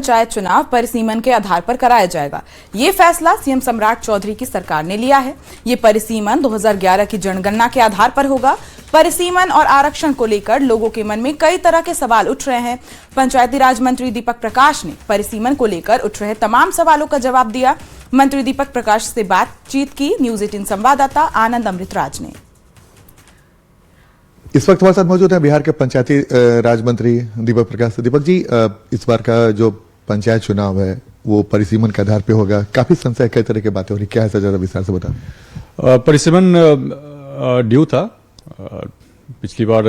पंचायत चुनाव परिसीमन के आधार पर कराया जाएगा। ये फैसला सीएम सम्राट चौधरी की सरकार ने लिया है। ये परिसीमन 2011 की जनगणना के आधार पर होगा। परिसीमन और आरक्षण को लेकर लोगों के मन में कई तरह के सवाल उठ रहे हैं। पंचायती राज मंत्री दीपक प्रकाश ने परिसीमन को लेकर उठ रहे तमाम सवालों का जवाब दिया। मंत्री दीपक प्रकाश से बातचीत की न्यूज 18 संवाददाता आनंद अमृतराज ने। इस वक्त हमारे साथ मौजूद है बिहार के पंचायती राज मंत्री दीपक प्रकाश। दीपक जी, इस बार का जो पंचायत चुनाव है वो परिसीमन के आधार पे होगा। काफी संशय, कई तरह की बातें हो रही, क्या है सर, जरा विस्तार से बता। परिसीमन ड्यू था। पिछली बार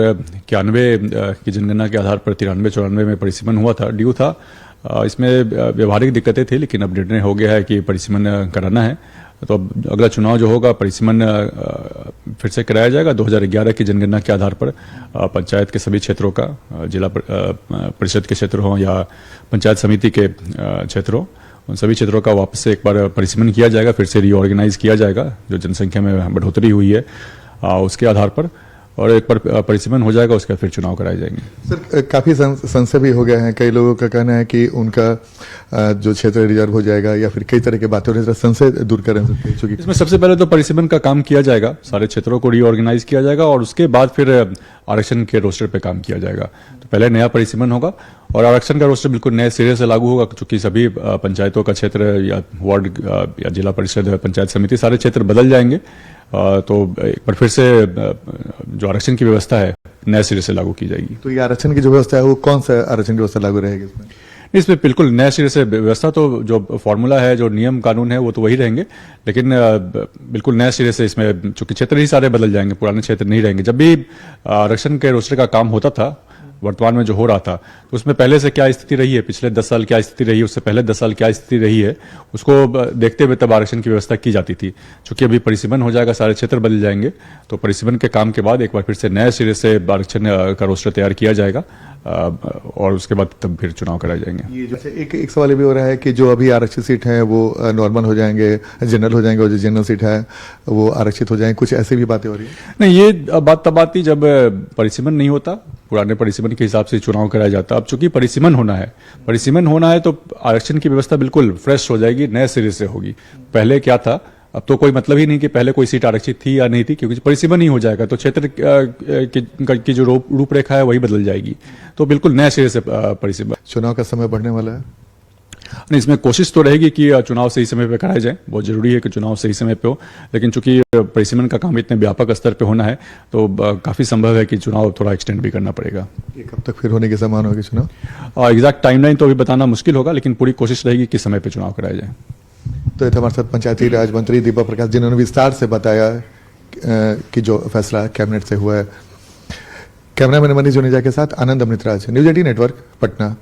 91 की जनगणना के आधार पर 93-94 में परिसीमन हुआ था, ड्यू था। इसमें व्यवहारिक दिक्कतें थी, लेकिन अब निर्णय हो गया है कि परिसीमन कराना है। तो अब अगला चुनाव जो होगा परिसीमन फिर से कराया जाएगा। 2011 की जनगणना के आधार पर पंचायत के सभी क्षेत्रों का, जिला परिषद के क्षेत्र हों या पंचायत समिति के क्षेत्र हों, उन सभी क्षेत्रों का वापस से एक बार परिसीमन किया जाएगा, फिर से रीऑर्गेनाइज किया जाएगा। जो जनसंख्या में बढ़ोतरी हुई है उसके आधार पर, और एक बार परिसीमन हो जाएगा, उसके बाद फिर चुनाव कराए जाएंगे। सर, काफी संशय भी हो गया है। कई लोगों का कहना है कि उनका जो क्षेत्र रिजर्व हो जाएगा या फिर कई तरह की बातें हो रही है। संशय दूर करें क्योंकि इसमें सबसे पहले तो परिसीमन का काम किया जाएगा, सारे क्षेत्रों को रीऑर्गेनाइज किया जाएगा और उसके बाद फिर आरक्षण के रोस्टर पे काम किया जाएगा। तो पहले नया परिसीमन होगा और आरक्षण का रोस्टर बिल्कुल नए सिरे से लागू होगा, क्योंकि सभी पंचायतों का क्षेत्र या वार्ड या जिला परिषद, पंचायत समिति, सारे क्षेत्र बदल जाएंगे। तो एक बार फिर से जो आरक्षण की व्यवस्था है नए सिरे से लागू की जाएगी। तो ये आरक्षण की जो व्यवस्था है वो कौन सा आरक्षण की व्यवस्था लागू रहेगी इसमें? इसमें बिल्कुल नए सिरे से व्यवस्था, तो जो फॉर्मूला है, जो नियम कानून है, वो तो वही रहेंगे, लेकिन बिल्कुल नए सिरे से इसमें, चूंकि क्षेत्र ही सारे बदल जाएंगे, पुराने क्षेत्र नहीं रहेंगे। जब भी आरक्षण के रोस्टर का काम होता था, वर्तमान में जो हो रहा था, तो उसमें पहले से क्या स्थिति रही है, पिछले 10 साल क्या स्थिति रही है, उससे पहले 10 साल क्या स्थिति रही है, उसको देखते हुए तब आरक्षण की व्यवस्था की जाती थी। चूंकि अभी परिसीमन हो जाएगा, सारे क्षेत्र बदल जाएंगे, तो परिसीमन के काम के बाद एक बार फिर से नए सिरे से आरक्षण का रोस्टर तैयार किया जाएगा और उसके बाद तब फिर चुनाव कराए जाएंगे। ये जैसे एक सवाल भी हो रहा है कि जो अभी आरक्षित सीट है वो नॉर्मल हो जाएंगे, जनरल हो जाएंगे, और जो जनरल सीट है वो आरक्षित हो जाएंगे, कुछ ऐसी भी बातें हो रही है? नहीं, ये बात तब आती जब परिसीमन नहीं होता, पुराने परिसीमन के हिसाब से चुनाव कराया जाता। अब चूंकि परिसीमन होना है तो आरक्षण की व्यवस्था बिल्कुल फ्रेश हो जाएगी, नए सिरे से होगी। पहले क्या था, अब तो कोई मतलब ही नहीं कि पहले कोई सीट आरक्षित थी या नहीं थी, क्योंकि परिसीमन ही हो जाएगा, तो क्षेत्र की जो रूपरेखा है वही बदल जाएगी। तो बिल्कुल नए सिरे से परिसीमन। चुनाव का समय बढ़ने वाला है? नहीं, इसमें कोशिश तो रहेगी कि चुनाव सही समय पे कराए जाए। बहुत जरूरी है कि चुनाव सही समय पे हो, लेकिन चूंकि परिसीमन का काम इतने व्यापक स्तर पे होना है, तो काफी संभव है कि चुनाव थोड़ा एक्सटेंड भी करना पड़ेगा। ये कब तक फिर होने की संभावना होगी चुनाव? एग्जैक्ट टाइमलाइन तो अभी बताना मुश्किल होगा, लेकिन पूरी कोशिश रहेगी कि समय पे चुनाव कराया जाए। तो ये हमारे साथ पंचायती राज मंत्री दीपक प्रकाश, जिन्होंने विस्तार से बताया कि जो फैसला कैबिनेट से हुआ है। कैमरामैन मनीष जुनेजा के साथ आनंद अमृतराज, न्यूज 18 नेटवर्क, पटना।